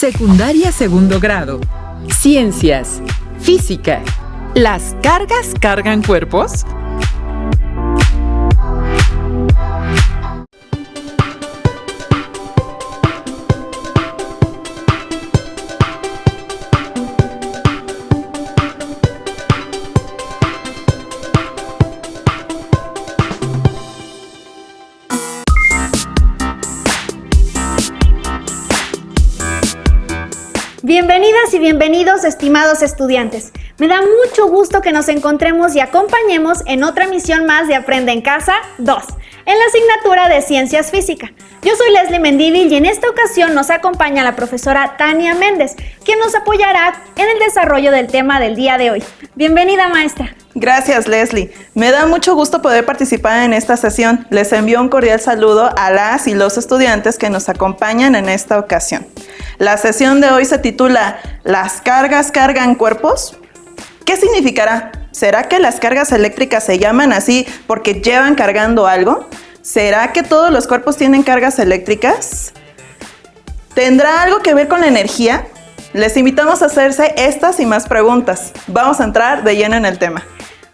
Secundaria segundo grado. Ciencias. Física. ¿Las cargas cargan cuerpos? Bienvenidas y bienvenidos, estimados estudiantes. Me da mucho gusto que nos encontremos y acompañemos en otra emisión más de Aprende en Casa 2, en la asignatura de Ciencias Física. Yo soy Leslie Mendívil y en esta ocasión nos acompaña la profesora Tania Méndez, quien nos apoyará en el desarrollo del tema del día de hoy. Bienvenida, maestra. Gracias, Leslie. Me da mucho gusto poder participar en esta sesión. Les envío un cordial saludo a las y los estudiantes que nos acompañan en esta ocasión. La sesión de hoy se titula ¿Las cargas cargan cuerpos? ¿Qué significará? ¿Será que las cargas eléctricas se llaman así porque llevan cargando algo? ¿Será que todos los cuerpos tienen cargas eléctricas? ¿Tendrá algo que ver con la energía? Les invitamos a hacerse estas y más preguntas. Vamos a entrar de lleno en el tema.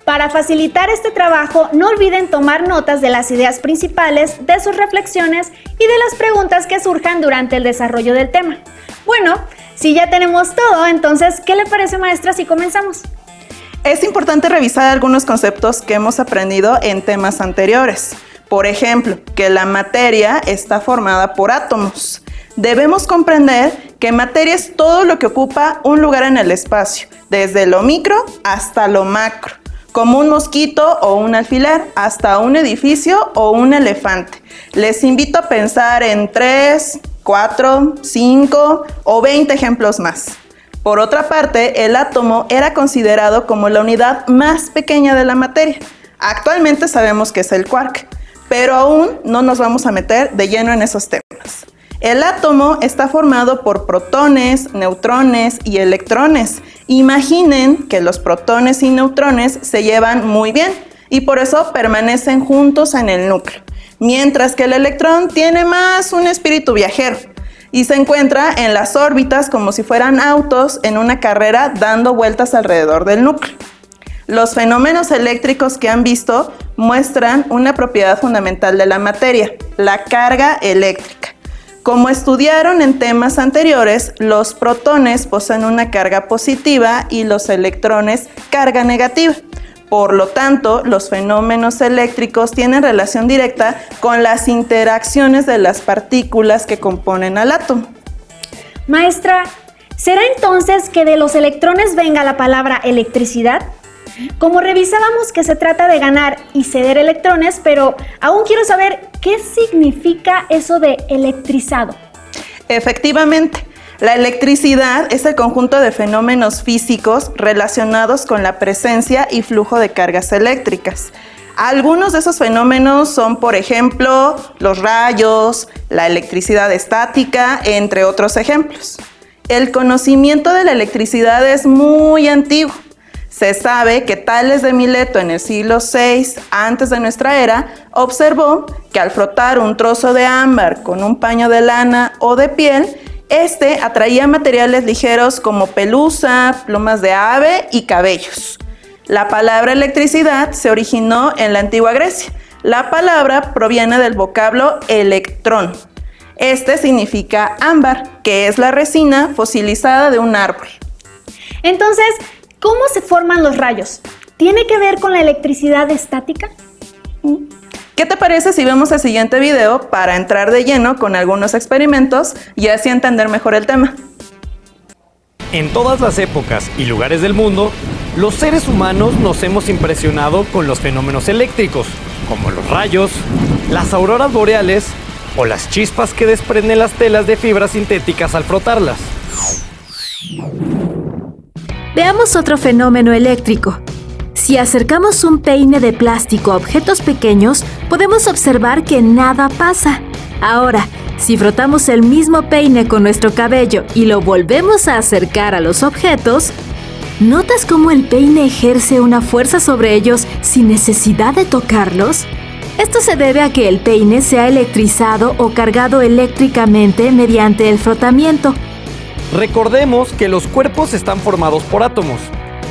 Para facilitar este trabajo, no olviden tomar notas de las ideas principales, de sus reflexiones y de las preguntas que surjan durante el desarrollo del tema. Bueno, si ya tenemos todo, entonces, ¿qué le parece, maestra, si comenzamos? Es importante revisar algunos conceptos que hemos aprendido en temas anteriores. Por ejemplo, que la materia está formada por átomos. Debemos comprender que materia es todo lo que ocupa un lugar en el espacio, desde lo micro hasta lo macro, como un mosquito o un alfiler, hasta un edificio o un elefante. Les invito a pensar en 3, 4, 5 o 20 ejemplos más. Por otra parte, el átomo era considerado como la unidad más pequeña de la materia. Actualmente sabemos que es el quark, pero aún no nos vamos a meter de lleno en esos temas. El átomo está formado por protones, neutrones y electrones. Imaginen que los protones y neutrones se llevan muy bien y por eso permanecen juntos en el núcleo, mientras que el electrón tiene más un espíritu viajero y se encuentra en las órbitas como si fueran autos en una carrera dando vueltas alrededor del núcleo. Los fenómenos eléctricos que han visto muestran una propiedad fundamental de la materia, la carga eléctrica. Como estudiaron en temas anteriores, los protones poseen una carga positiva y los electrones carga negativa. Por lo tanto, los fenómenos eléctricos tienen relación directa con las interacciones de las partículas que componen al átomo. Maestra, ¿será entonces que de los electrones venga la palabra electricidad? Como revisábamos que se trata de ganar y ceder electrones, pero aún quiero saber qué significa eso de electrizado. Efectivamente, la electricidad es el conjunto de fenómenos físicos relacionados con la presencia y flujo de cargas eléctricas. Algunos de esos fenómenos son, por ejemplo, los rayos, la electricidad estática, entre otros ejemplos. El conocimiento de la electricidad es muy antiguo. Se sabe que Tales de Mileto en el siglo VI antes de nuestra era observó que al frotar un trozo de ámbar con un paño de lana o de piel, este atraía materiales ligeros como pelusa, plumas de ave y cabellos. La palabra electricidad se originó en la antigua Grecia. La palabra proviene del vocablo electrón. Este significa ámbar, que es la resina fosilizada de un árbol. Entonces, ¿cómo se forman los rayos? ¿Tiene que ver con la electricidad estática? ¿Qué te parece si vemos el siguiente video para entrar de lleno con algunos experimentos y así entender mejor el tema? En todas las épocas y lugares del mundo, los seres humanos nos hemos impresionado con los fenómenos eléctricos, como los rayos, las auroras boreales o las chispas que desprenden las telas de fibras sintéticas al frotarlas. Veamos otro fenómeno eléctrico. Si acercamos un peine de plástico a objetos pequeños, podemos observar que nada pasa. Ahora, si frotamos el mismo peine con nuestro cabello y lo volvemos a acercar a los objetos, ¿notas cómo el peine ejerce una fuerza sobre ellos sin necesidad de tocarlos? Esto se debe a que el peine sea electrizado o cargado eléctricamente mediante el frotamiento. Recordemos que los cuerpos están formados por átomos,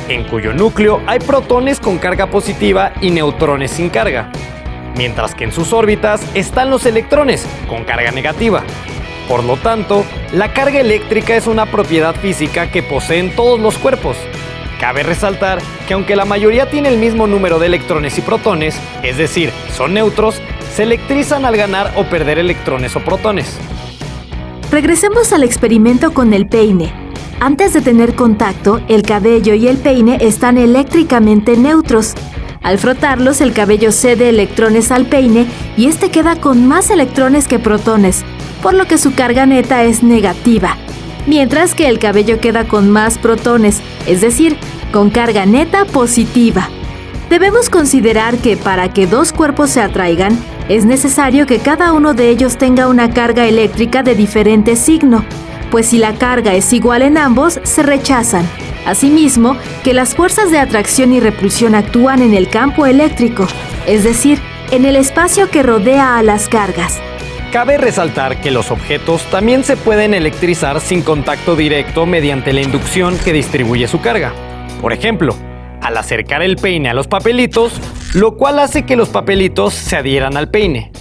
en cuyo núcleo hay protones con carga positiva y neutrones sin carga, mientras que en sus órbitas están los electrones con carga negativa. Por lo tanto, la carga eléctrica es una propiedad física que poseen todos los cuerpos. Cabe resaltar que aunque la mayoría tiene el mismo número de electrones y protones, es decir, son neutros, se electrizan al ganar o perder electrones o protones. Regresemos al experimento con el peine. Antes de tener contacto, el cabello y el peine están eléctricamente neutros. Al frotarlos, el cabello cede electrones al peine y este queda con más electrones que protones, por lo que su carga neta es negativa, mientras que el cabello queda con más protones, es decir, con carga neta positiva. Debemos considerar que para que dos cuerpos se atraigan, es necesario que cada uno de ellos tenga una carga eléctrica de diferente signo, pues si la carga es igual en ambos, se rechazan. Asimismo, que las fuerzas de atracción y repulsión actúan en el campo eléctrico, es decir, en el espacio que rodea a las cargas. Cabe resaltar que los objetos también se pueden electrizar sin contacto directo mediante la inducción que distribuye su carga. Por ejemplo, al acercar el peine a los papelitos, lo cual hace que los papelitos se adhieran al peine.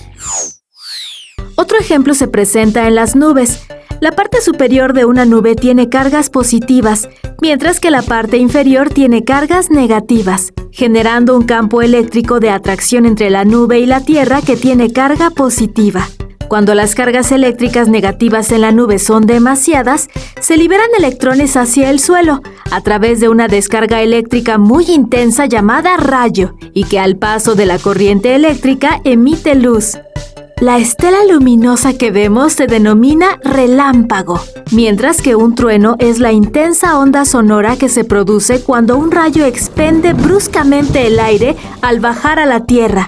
Otro ejemplo se presenta en las nubes. La parte superior de una nube tiene cargas positivas, mientras que la parte inferior tiene cargas negativas, generando un campo eléctrico de atracción entre la nube y la Tierra que tiene carga positiva. Cuando las cargas eléctricas negativas en la nube son demasiadas, se liberan electrones hacia el suelo a través de una descarga eléctrica muy intensa llamada rayo y que al paso de la corriente eléctrica emite luz. La estela luminosa que vemos se denomina relámpago, mientras que un trueno es la intensa onda sonora que se produce cuando un rayo expende bruscamente el aire al bajar a la Tierra.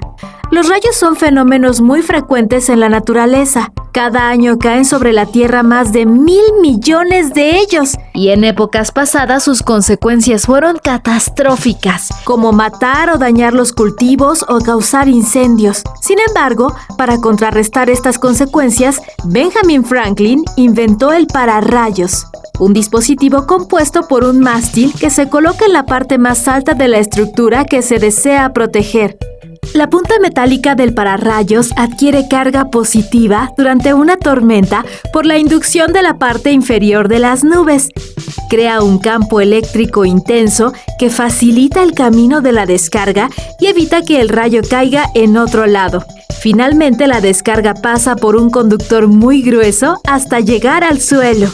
Los rayos son fenómenos muy frecuentes en la naturaleza. Cada año caen sobre la Tierra más de 1,000 millones de ellos, y en épocas pasadas sus consecuencias fueron catastróficas, como matar o dañar los cultivos o causar incendios. Sin embargo, para contrarrestar estas consecuencias, Benjamin Franklin inventó el pararrayos, un dispositivo compuesto por un mástil que se coloca en la parte más alta de la estructura que se desea proteger. La punta metálica del pararrayos adquiere carga positiva durante una tormenta por la inducción de la parte inferior de las nubes. Crea un campo eléctrico intenso que facilita el camino de la descarga y evita que el rayo caiga en otro lado. Finalmente, la descarga pasa por un conductor muy grueso hasta llegar al suelo.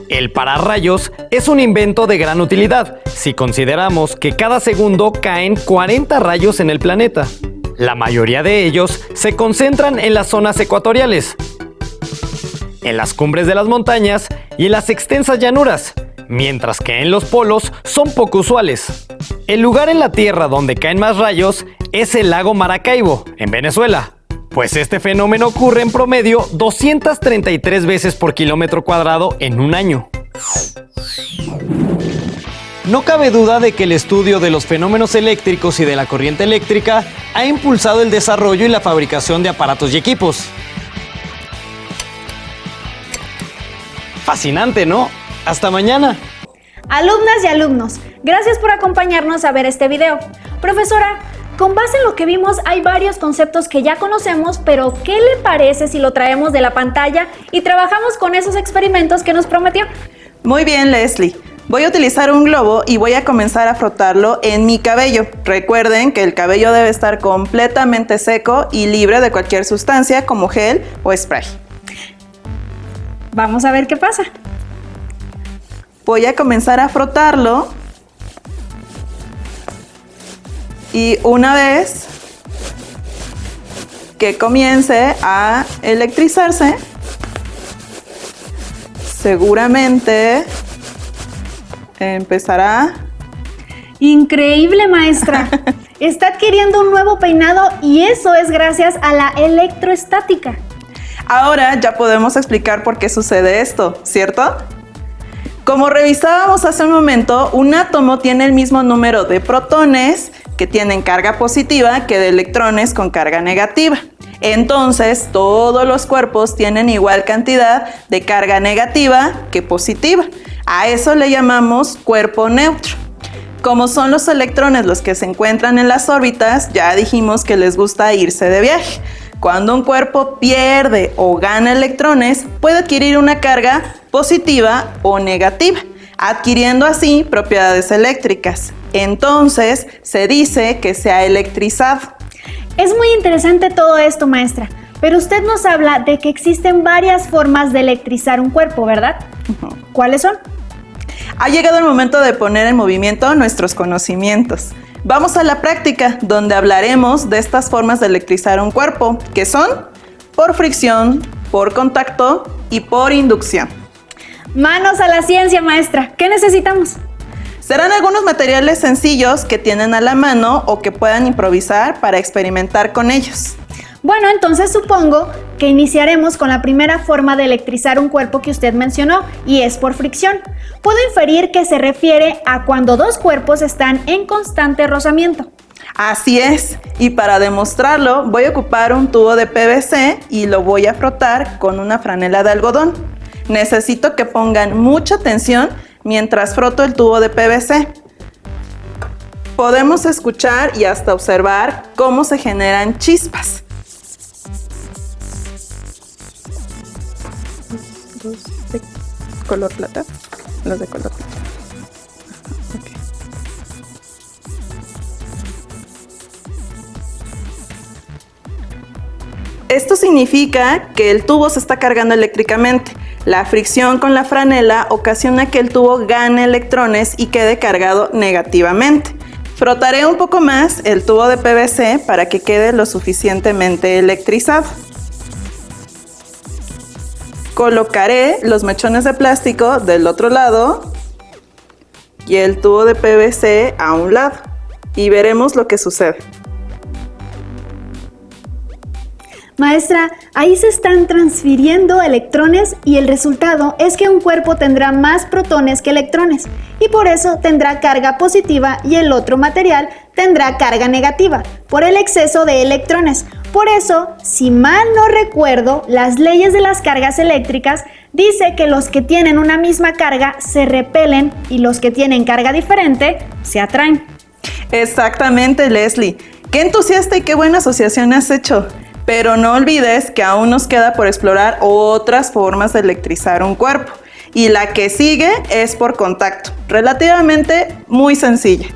El pararrayos es un invento de gran utilidad si consideramos que cada segundo caen 40 rayos en el planeta. La mayoría de ellos se concentran en las zonas ecuatoriales, en las cumbres de las montañas y en las extensas llanuras, mientras que en los polos son poco usuales. El lugar en la Tierra donde caen más rayos es el lago Maracaibo, en Venezuela, pues este fenómeno ocurre en promedio 233 veces por kilómetro cuadrado en un año. No cabe duda de que el estudio de los fenómenos eléctricos y de la corriente eléctrica ha impulsado el desarrollo y la fabricación de aparatos y equipos. Fascinante, ¿no? ¡Hasta mañana! Alumnas y alumnos, gracias por acompañarnos a ver este video. Profesora, con base en lo que vimos, hay varios conceptos que ya conocemos, pero ¿qué le parece si lo traemos de la pantalla y trabajamos con esos experimentos que nos prometió? Muy bien, Leslie. Voy a utilizar un globo y voy a comenzar a frotarlo en mi cabello. Recuerden que el cabello debe estar completamente seco y libre de cualquier sustancia como gel o spray. Vamos a ver qué pasa. Voy a comenzar a frotarlo. Y una vez que comience a electrizarse, seguramente empezará. Increíble, maestra. Está adquiriendo un nuevo peinado y eso es gracias a la electroestática. Ahora ya podemos explicar por qué sucede esto, ¿cierto? Como revisábamos hace un momento, un átomo tiene el mismo número de protones que tienen carga positiva que de electrones con carga negativa. Entonces, todos los cuerpos tienen igual cantidad de carga negativa que positiva. A eso le llamamos cuerpo neutro. Como son los electrones los que se encuentran en las órbitas, ya dijimos que les gusta irse de viaje. Cuando un cuerpo pierde o gana electrones, puede adquirir una carga positiva o negativa, adquiriendo así propiedades eléctricas. Entonces, se dice que se ha electrizado. Es muy interesante todo esto, maestra, pero usted nos habla de que existen varias formas de electrizar un cuerpo, ¿verdad? ¿Cuáles son? Ha llegado el momento de poner en movimiento nuestros conocimientos. Vamos a la práctica, donde hablaremos de estas formas de electrizar un cuerpo, que son por fricción, por contacto y por inducción. Manos a la ciencia, maestra. ¿Qué necesitamos? Serán algunos materiales sencillos que tienen a la mano o que puedan improvisar para experimentar con ellos. Bueno, entonces supongo que iniciaremos con la primera forma de electrizar un cuerpo que usted mencionó, y es por fricción. Puedo inferir que se refiere a cuando dos cuerpos están en constante rozamiento. Así es, y para demostrarlo voy a ocupar un tubo de PVC y lo voy a frotar con una franela de algodón. Necesito que pongan mucha atención mientras froto el tubo de PVC. Podemos escuchar y hasta observar cómo se generan chispas. Dos de color plata, los de color plata. Okay. Esto significa que el tubo se está cargando eléctricamente. La fricción con la franela ocasiona que el tubo gane electrones y quede cargado negativamente. Frotaré un poco más el tubo de PVC para que quede lo suficientemente electrizado. Colocaré los mechones de plástico del otro lado y el tubo de PVC a un lado y veremos lo que sucede. Maestra, ahí se están transfiriendo electrones y el resultado es que un cuerpo tendrá más protones que electrones y por eso tendrá carga positiva y el otro material tendrá carga negativa por el exceso de electrones. Por eso, si mal no recuerdo, las leyes de las cargas eléctricas dice que los que tienen una misma carga se repelen y los que tienen carga diferente se atraen. Exactamente, Leslie. Qué entusiasta y qué buena asociación has hecho. Pero no olvides que aún nos queda por explorar otras formas de electrizar un cuerpo. Y la que sigue es por contacto, relativamente muy sencilla.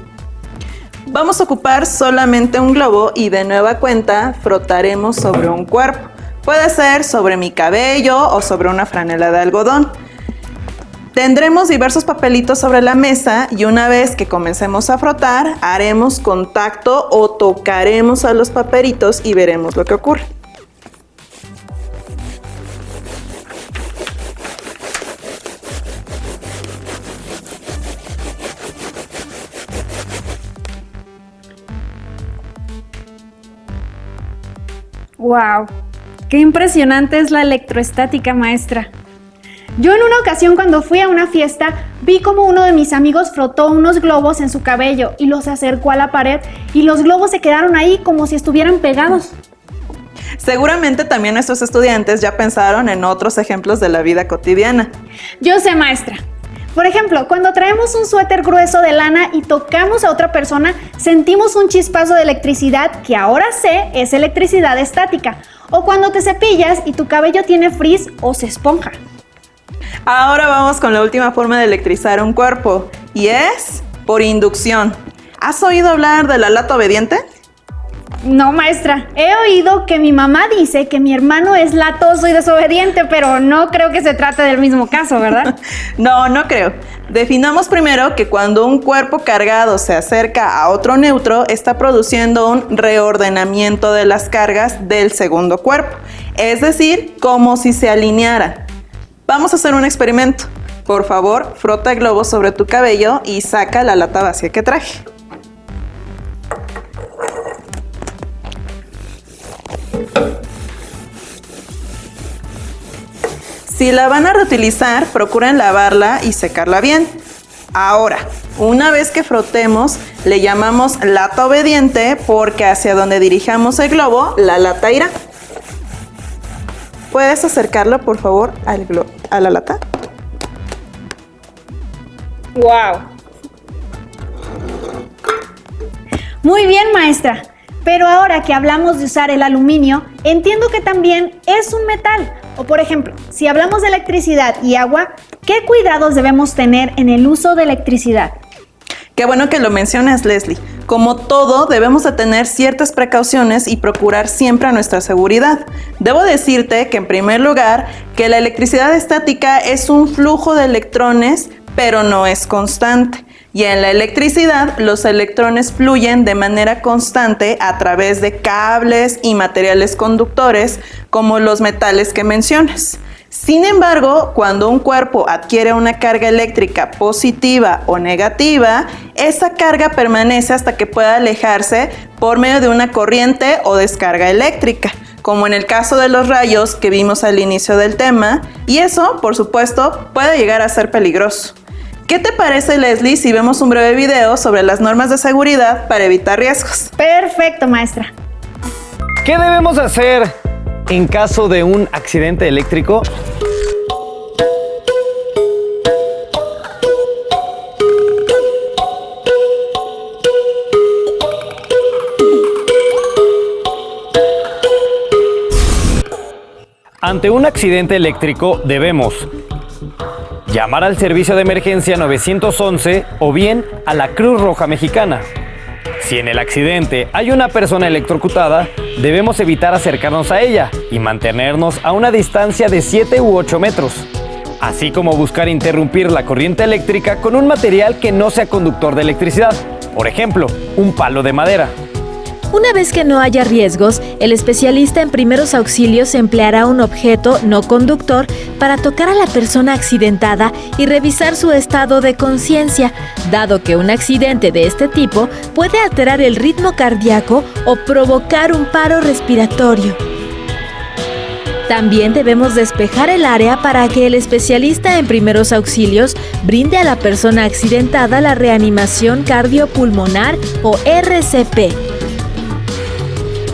Vamos a ocupar solamente un globo y de nueva cuenta frotaremos sobre un cuerpo. Puede ser sobre mi cabello o sobre una franela de algodón. Tendremos diversos papelitos sobre la mesa y una vez que comencemos a frotar, haremos contacto o tocaremos a los papelitos y veremos lo que ocurre. ¡Wow! ¡Qué impresionante es la electroestática, maestra! Yo en una ocasión cuando fui a una fiesta vi como uno de mis amigos frotó unos globos en su cabello y los acercó a la pared y los globos se quedaron ahí como si estuvieran pegados. Seguramente también nuestros estudiantes ya pensaron en otros ejemplos de la vida cotidiana. Yo sé, maestra. Por ejemplo, cuando traemos un suéter grueso de lana y tocamos a otra persona, sentimos un chispazo de electricidad que ahora sé es electricidad estática. O cuando te cepillas y tu cabello tiene frizz o se esponja. Ahora vamos con la última forma de electrizar un cuerpo y es por inducción. ¿Has oído hablar de la lata obediente? No, maestra. He oído que mi mamá dice que mi hermano es latoso y desobediente, pero no creo que se trate del mismo caso, ¿verdad? No creo. Definamos primero que cuando un cuerpo cargado se acerca a otro neutro, está produciendo un reordenamiento de las cargas del segundo cuerpo. Es decir, como si se alinearan. Vamos a hacer un experimento. Por favor, frota el globo sobre tu cabello y saca la lata vacía que traje. Si la van a reutilizar, procuren lavarla y secarla bien. Ahora, una vez que frotemos, le llamamos lata obediente porque hacia donde dirijamos el globo, la lata irá. ¿Puedes acercarlo, por favor, a la lata? ¡Wow! Muy bien, maestra. Pero ahora que hablamos de usar el aluminio, entiendo que también es un metal. O por ejemplo, si hablamos de electricidad y agua, ¿qué cuidados debemos tener en el uso de electricidad? Qué bueno que lo mencionas, Leslie. Como todo, debemos de tener ciertas precauciones y procurar siempre a nuestra seguridad. Debo decirte que en primer lugar, que la electricidad estática es un flujo de electrones, pero no es constante. Y en la electricidad, los electrones fluyen de manera constante a través de cables y materiales conductores, como los metales que mencionas. Sin embargo, cuando un cuerpo adquiere una carga eléctrica positiva o negativa, esa carga permanece hasta que pueda alejarse por medio de una corriente o descarga eléctrica, como en el caso de los rayos que vimos al inicio del tema, y eso, por supuesto, puede llegar a ser peligroso. ¿Qué te parece, Leslie, si vemos un breve video sobre las normas de seguridad para evitar riesgos? Perfecto, maestra. ¿Qué debemos hacer en caso de un accidente eléctrico? Ante un accidente eléctrico debemos llamar al servicio de emergencia 911 o bien a la Cruz Roja Mexicana. Si en el accidente hay una persona electrocutada, debemos evitar acercarnos a ella y mantenernos a una distancia de 7 u 8 metros, así como buscar interrumpir la corriente eléctrica con un material que no sea conductor de electricidad, por ejemplo, un palo de madera. Una vez que no haya riesgos, el especialista en primeros auxilios empleará un objeto no conductor para tocar a la persona accidentada y revisar su estado de conciencia, dado que un accidente de este tipo puede alterar el ritmo cardíaco o provocar un paro respiratorio. También debemos despejar el área para que el especialista en primeros auxilios brinde a la persona accidentada la reanimación cardiopulmonar o RCP.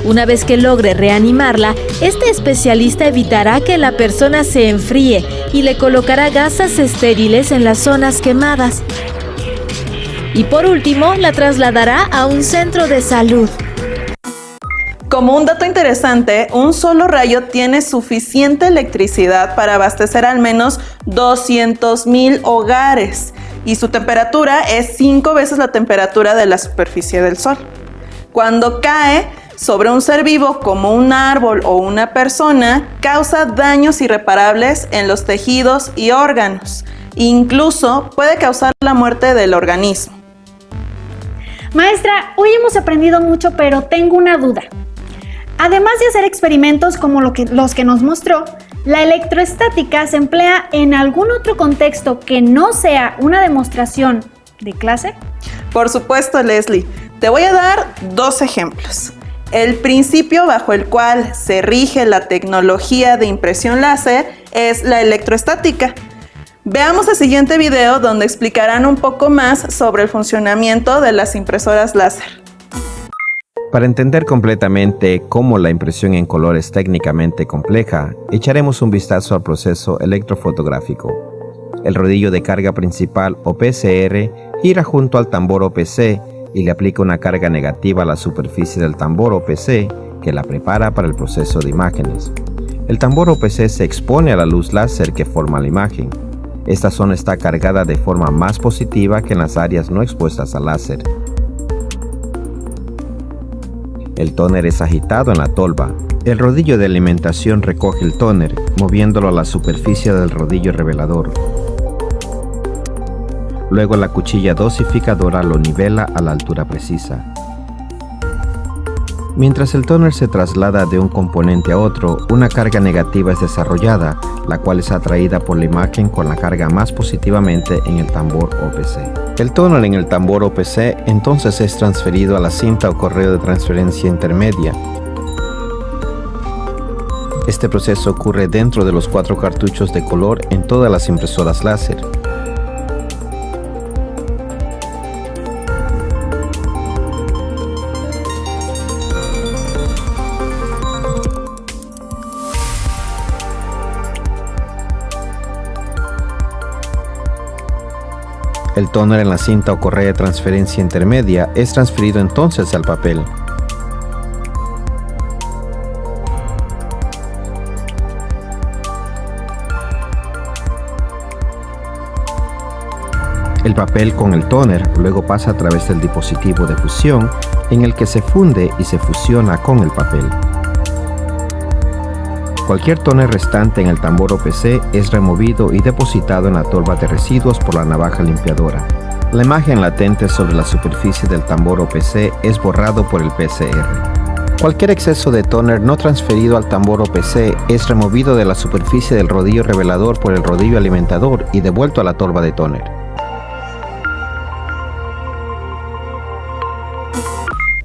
Una vez que logre reanimarla, este especialista evitará que la persona se enfríe y le colocará gasas estériles en las zonas quemadas. Y por último, la trasladará a un centro de salud. Como un dato interesante, un solo rayo tiene suficiente electricidad para abastecer al menos 200,000 hogares y su temperatura es 5 veces la temperatura de la superficie del Sol. Cuando cae sobre un ser vivo como un árbol o una persona, causa daños irreparables en los tejidos y órganos. Incluso puede causar la muerte del organismo. Maestra, hoy hemos aprendido mucho, pero tengo una duda. Además de hacer experimentos como los que nos mostró, ¿la electroestática se emplea en algún otro contexto que no sea una demostración de clase? Por supuesto, Leslie. Te voy a dar 2 ejemplos. El principio bajo el cual se rige la tecnología de impresión láser es la electroestática. Veamos el siguiente video donde explicarán un poco más sobre el funcionamiento de las impresoras láser. Para entender completamente cómo la impresión en color es técnicamente compleja, echaremos un vistazo al proceso electrofotográfico. El rodillo de carga principal o PCR gira junto al tambor OPC y le aplica una carga negativa a la superficie del tambor OPC que la prepara para el proceso de imágenes. El tambor OPC se expone a la luz láser que forma la imagen. Esta zona está cargada de forma más positiva que en las áreas no expuestas al láser. El tóner es agitado en la tolva. El rodillo de alimentación recoge el tóner, moviéndolo a la superficie del rodillo revelador. Luego la cuchilla dosificadora lo nivela a la altura precisa. Mientras el tóner se traslada de un componente a otro, una carga negativa es desarrollada, la cual es atraída por la imagen con la carga más positivamente en el tambor OPC. El tóner en el tambor OPC entonces es transferido a la cinta o correo de transferencia intermedia. Este proceso ocurre dentro de los 4 cartuchos de color en todas las impresoras láser. El tóner en la cinta o correa de transferencia intermedia es transferido entonces al papel. El papel con el tóner luego pasa a través del dispositivo de fusión en el que se funde y se fusiona con el papel. Cualquier tóner restante en el tambor OPC es removido y depositado en la tolva de residuos por la navaja limpiadora. La imagen latente sobre la superficie del tambor OPC es borrado por el PCR. Cualquier exceso de tóner no transferido al tambor OPC es removido de la superficie del rodillo revelador por el rodillo alimentador y devuelto a la tolva de tóner.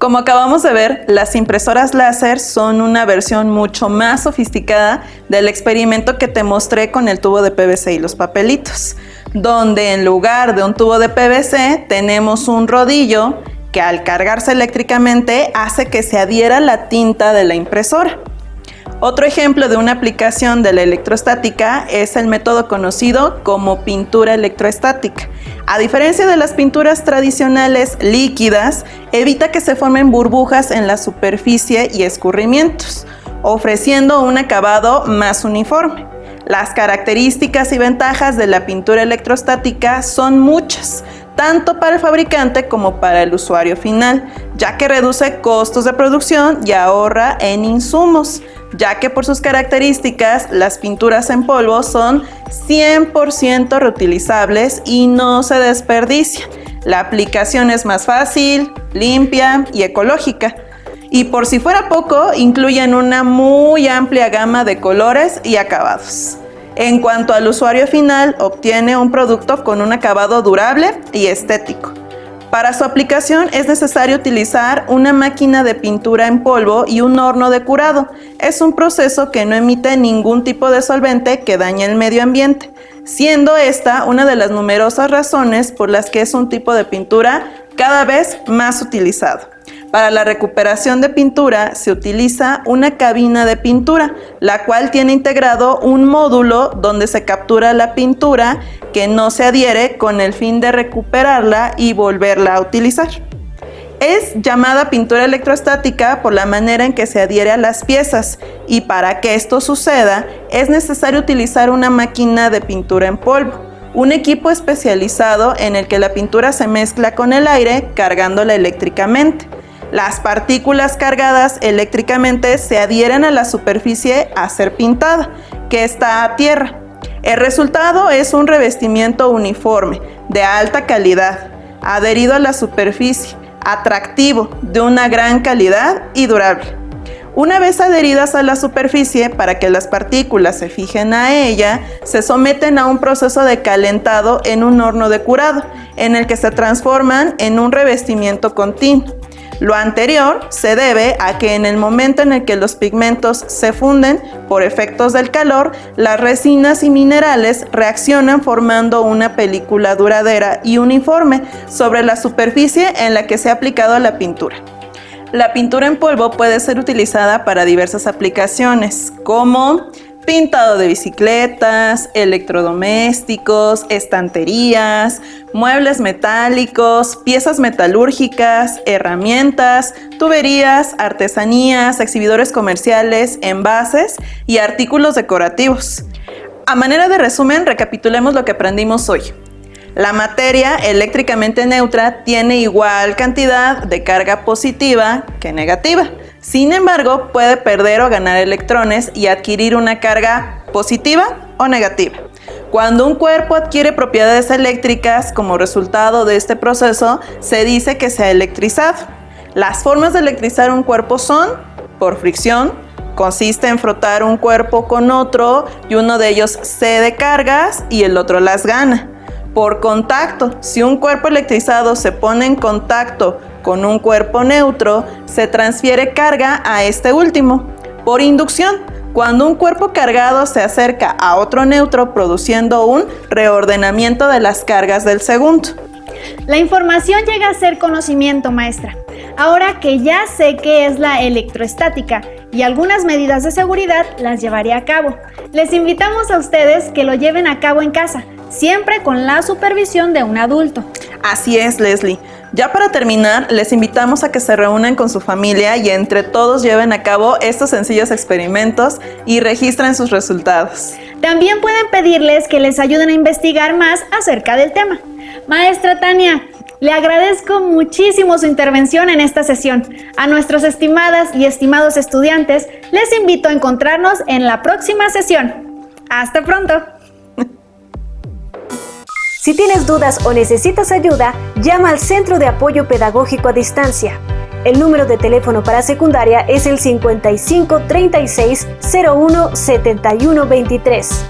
Como acabamos de ver, las impresoras láser son una versión mucho más sofisticada del experimento que te mostré con el tubo de PVC y los papelitos, donde en lugar de un tubo de PVC tenemos un rodillo que al cargarse eléctricamente hace que se adhiera la tinta de la impresora. Otro ejemplo de una aplicación de la electrostática es el método conocido como pintura electroestática. A diferencia de las pinturas tradicionales líquidas, evita que se formen burbujas en la superficie y escurrimientos, ofreciendo un acabado más uniforme. Las características y ventajas de la pintura electrostática son muchas, tanto para el fabricante como para el usuario final, ya que reduce costos de producción y ahorra en insumos, ya que por sus características las pinturas en polvo son 100% reutilizables y no se desperdician. La aplicación es más fácil, limpia y ecológica. Y por si fuera poco, incluyen una muy amplia gama de colores y acabados. En cuanto al usuario final, obtiene un producto con un acabado durable y estético. Para su aplicación es necesario utilizar una máquina de pintura en polvo y un horno de curado. Es un proceso que no emite ningún tipo de solvente que dañe el medio ambiente, siendo esta una de las numerosas razones por las que es un tipo de pintura cada vez más utilizado. Para la recuperación de pintura se utiliza una cabina de pintura, la cual tiene integrado un módulo donde se captura la pintura que no se adhiere con el fin de recuperarla y volverla a utilizar. Es llamada pintura electrostática por la manera en que se adhiere a las piezas, y para que esto suceda es necesario utilizar una máquina de pintura en polvo, un equipo especializado en el que la pintura se mezcla con el aire cargándola eléctricamente. Las partículas cargadas eléctricamente se adhieren a la superficie a ser pintada, que está a tierra. El resultado es un revestimiento uniforme, de alta calidad, adherido a la superficie, atractivo, de una gran calidad y durable. Una vez adheridas a la superficie, para que las partículas se fijen a ella, se someten a un proceso de calentado en un horno de curado, en el que se transforman en un revestimiento continuo. Lo anterior se debe a que en el momento en el que los pigmentos se funden por efectos del calor, las resinas y minerales reaccionan formando una película duradera y uniforme sobre la superficie en la que se ha aplicado la pintura. La pintura en polvo puede ser utilizada para diversas aplicaciones, como pintado de bicicletas, electrodomésticos, estanterías, muebles metálicos, piezas metalúrgicas, herramientas, tuberías, artesanías, exhibidores comerciales, envases y artículos decorativos. A manera de resumen, recapitulemos lo que aprendimos hoy. La materia eléctricamente neutra tiene igual cantidad de carga positiva que negativa. Sin embargo, puede perder o ganar electrones y adquirir una carga positiva o negativa. Cuando un cuerpo adquiere propiedades eléctricas como resultado de este proceso, se dice que se ha electrizado. Las formas de electrizar un cuerpo son por fricción, consiste en frotar un cuerpo con otro y uno de ellos cede cargas y el otro las gana. Por contacto, si un cuerpo electrizado se pone en contacto con un cuerpo neutro, se transfiere carga a este último. Por inducción, cuando un cuerpo cargado se acerca a otro neutro, produciendo un reordenamiento de las cargas del segundo. La información llega a ser conocimiento, maestra. Ahora que ya sé qué es la electroestática y algunas medidas de seguridad, las llevaré a cabo. Les invitamos a ustedes que lo lleven a cabo en casa. siempre con la supervisión de un adulto. Así es, Leslie. Ya para terminar, les invitamos a que se reúnan con su familia y entre todos lleven a cabo estos sencillos experimentos y registren sus resultados. También pueden pedirles que les ayuden a investigar más acerca del tema. Maestra Tania, le agradezco muchísimo su intervención en esta sesión. A nuestros estimadas y estimados estudiantes, les invito a encontrarnos en la próxima sesión. ¡Hasta pronto! Si tienes dudas o necesitas ayuda, llama al Centro de Apoyo Pedagógico a Distancia. El número de teléfono para secundaria es el 55 36 01 71 23.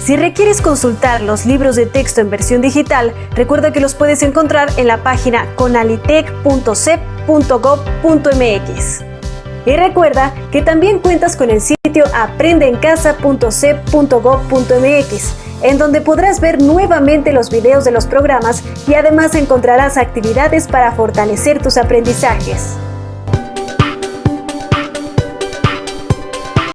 Si requieres consultar los libros de texto en versión digital, recuerda que los puedes encontrar en la página conalitec.cep.gov.mx. Y recuerda que también cuentas con el sitio aprendeencasa.cep.gov.mx, en donde podrás ver nuevamente los videos de los programas y además encontrarás actividades para fortalecer tus aprendizajes.